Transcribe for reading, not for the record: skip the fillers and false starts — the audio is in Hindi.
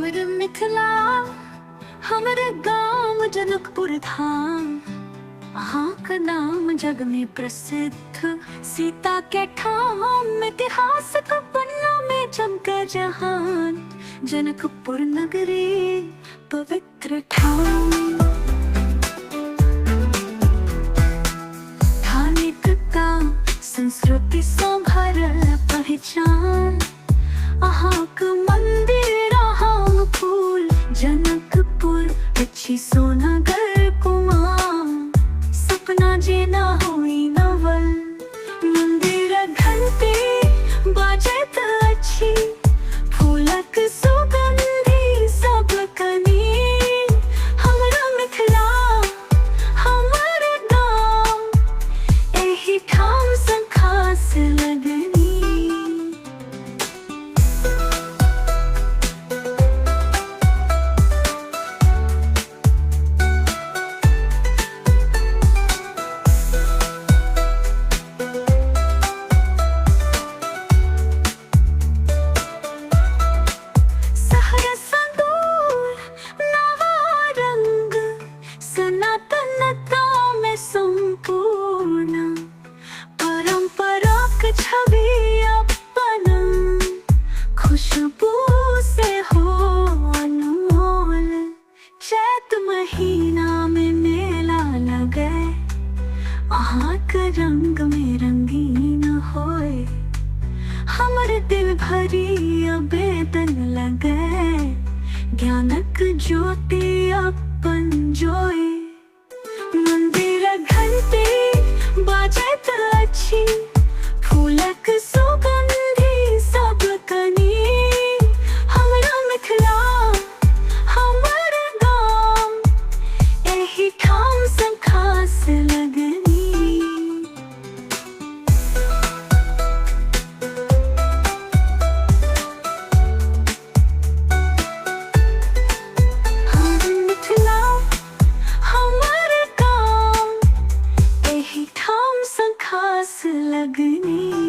हमर मिथिला हमर गाम जनकपुर धाम। अहाँ का नाम जग में प्रसिद्ध, सीता के ठाम इतिहास का पन्ना में चमका जहान। जनकपुर नगरी पवित्र ठाम, धार्मिकता संस्कृति संभरल पहचान। अहाँ का मंदिर अहाँ फूल जनकपुर अच्छी सोनागर कुआं। सपना जेना हुई नवल मंदिर घंटी बाजत अच्छी, फूलक सुगंधी सब कनी। हमरा मिथिला हमर गाम, एही ठाम सँ खास लगनी। छवि अपन खुशबू से हो अनमोल, चैत महीना में मेला लगे। अहाँ के रंग में रंगीन होए, हमर दिल भरी आवेदन लगे। ज्ञानक ज्योति अपन जोए, मंदिर घंटी बाजत अच्छी, फूलक सुगंधी सब कनी। हमरा मिथिला हमर गाम, एही ठाम सँ खास लगनी। हम मिथिला हमर गाम, एही ठाम सँ खास लगनी।